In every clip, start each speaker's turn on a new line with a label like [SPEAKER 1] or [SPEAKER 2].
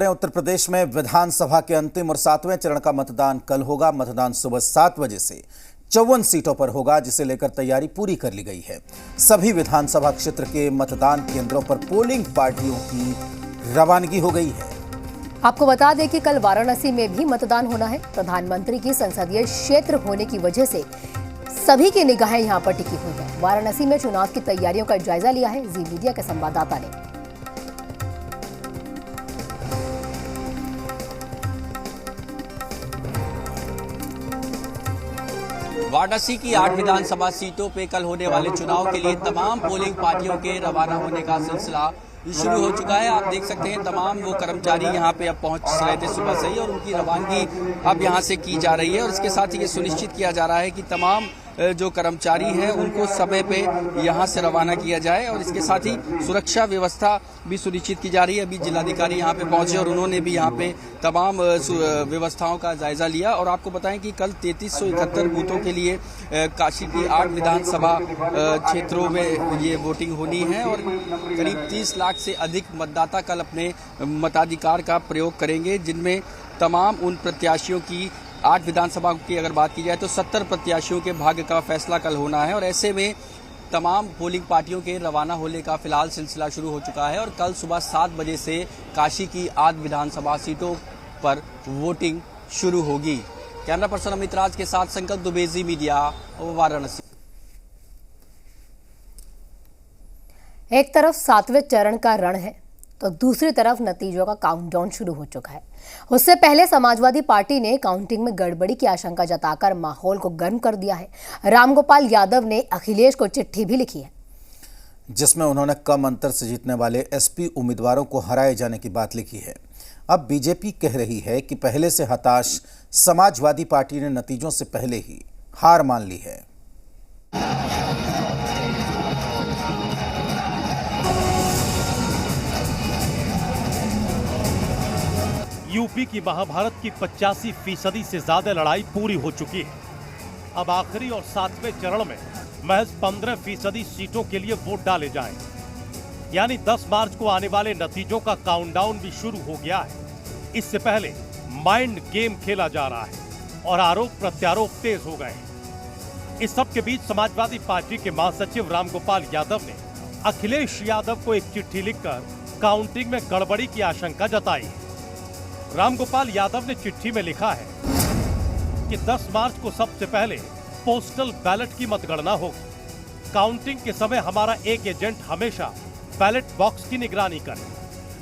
[SPEAKER 1] उत्तर प्रदेश में विधानसभा के अंतिम और 7वें चरण का मतदान कल होगा। मतदान सुबह 7 बजे से 54 सीटों पर होगा, जिसे लेकर तैयारी पूरी कर ली गई है। सभी विधानसभा क्षेत्र के मतदान केंद्रों पर पोलिंग पार्टियों की रवानगी हो गई है।
[SPEAKER 2] आपको बता दें कि कल वाराणसी में भी मतदान होना है। प्रधानमंत्री की संसदीय क्षेत्र होने की वजह से सभी की निगाहें यहां पर टिकी हुई है। वाराणसी में चुनाव की तैयारियों का जायजा लिया है जी मीडिया के संवाददाता ने।
[SPEAKER 3] वाराणसी की 8 विधानसभा सीटों पे कल होने वाले चुनाव के लिए तमाम पोलिंग पार्टियों के रवाना होने का सिलसिला शुरू हो चुका है। आप देख सकते हैं तमाम वो कर्मचारी यहाँ पे अब पहुंच रहे थे सुबह से ही, और उनकी रवानगी अब यहाँ से की जा रही है। और इसके साथ ही ये सुनिश्चित किया जा रहा है कि तमाम जो कर्मचारी हैं उनको समय पे यहाँ से रवाना किया जाए, और इसके साथ ही सुरक्षा व्यवस्था भी सुनिश्चित की जा रही है। अभी जिलाधिकारी यहाँ पे पहुंचे और उन्होंने भी यहाँ पे तमाम व्यवस्थाओं का जायजा लिया। और आपको बताएं कि कल 3371 बूथों के लिए काशी की 8 विधानसभा क्षेत्रों में ये वोटिंग होनी है, और करीब 30 लाख से अधिक मतदाता कल अपने मताधिकार का प्रयोग करेंगे, जिनमें तमाम उन प्रत्याशियों की 8 विधानसभा की अगर बात की जाए तो 70 प्रत्याशियों के भाग्य का फैसला कल होना है। और ऐसे में तमाम पोलिंग पार्टियों के रवाना होने का फिलहाल सिलसिला शुरू हो चुका है, और कल सुबह 7 बजे से काशी की 8 विधानसभा सीटों पर वोटिंग शुरू होगी। कैमरा पर्सन अमित राज के साथ संकल्प दुबे, जी मीडिया, वाराणसी।
[SPEAKER 2] एक तरफ 7वें चरण का रण है तो दूसरी तरफ नतीजों का काउंटडाउन शुरू हो चुका है। उससे पहले समाजवादी पार्टी ने काउंटिंग में गड़बड़ी की आशंका जताकर माहौल को गर्म कर दिया है। रामगोपाल यादव ने अखिलेश को चिट्ठी भी लिखी है,
[SPEAKER 1] जिसमें उन्होंने कम अंतर से जीतने वाले एसपी उम्मीदवारों को हराए जाने की बात लिखी है। अब बीजेपी कह रही है कि पहले से हताश समाजवादी पार्टी ने नतीजों से पहले ही हार मान ली है।
[SPEAKER 4] यूपी की महाभारत की 85% से ज्यादा लड़ाई पूरी हो चुकी है। अब आखिरी और 7वें चरण में महज 15% सीटों के लिए वोट डाले जाएं। यानी 10 मार्च को आने वाले नतीजों का काउंटडाउन भी शुरू हो गया है। इससे पहले माइंड गेम खेला जा रहा है और आरोप प्रत्यारोप तेज हो गए हैं। इस सब के बीच समाजवादी पार्टी के महासचिव रामगोपाल यादव ने अखिलेश यादव को एक चिट्ठी लिखकर काउंटिंग में गड़बड़ी की आशंका जताई है। रामगोपाल यादव ने चिट्ठी में लिखा है कि 10 मार्च को सबसे पहले पोस्टल बैलेट की मतगणना होगी। काउंटिंग के समय हमारा एक एजेंट हमेशा बैलेट बॉक्स की निगरानी करे,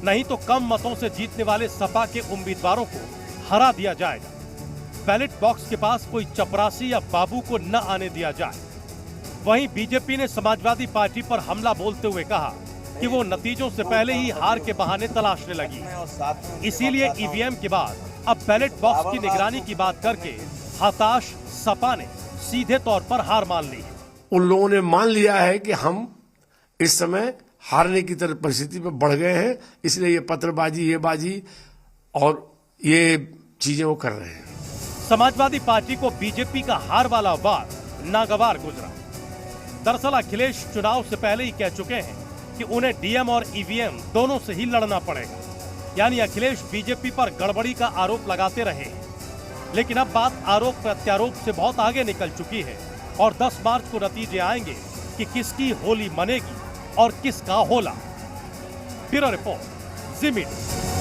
[SPEAKER 4] नहीं तो कम मतों से जीतने वाले सपा के उम्मीदवारों को हरा दिया जाएगा। बैलेट बॉक्स के पास कोई चपरासी या बाबू को न आने दिया जाए। वहीं बीजेपी ने समाजवादी पार्टी पर हमला बोलते हुए कहा कि वो नतीजों से पहले ही हार के बहाने तलाशने लगी, इसीलिए ईवीएम के बाद अब बैलेट बॉक्स की निगरानी की बात करके हताश सपा ने सीधे तौर पर हार मान ली है।
[SPEAKER 5] उन लोगों ने मान लिया है कि हम इस समय हारने की तरफ परिस्थिति में बढ़ गए हैं, इसलिए ये पत्रबाजी, ये बाजी और ये चीजें वो कर रहे हैं।
[SPEAKER 4] समाजवादी पार्टी को बीजेपी का हार वाला वार नागवार गुजरा। दरअसल अखिलेश चुनाव से पहले ही कह चुके हैं कि उन्हें डीएम और ईवीएम दोनों से ही लड़ना पड़ेगा। यानी अखिलेश बीजेपी पर गड़बड़ी का आरोप लगाते रहे हैं। लेकिन अब बात आरोप प्रत्यारोप से बहुत आगे निकल चुकी है, और 10 मार्च को नतीजे आएंगे कि किसकी होली मनेगी और किसका होला। ब्यूरो रिपोर्ट, जी मीडिया।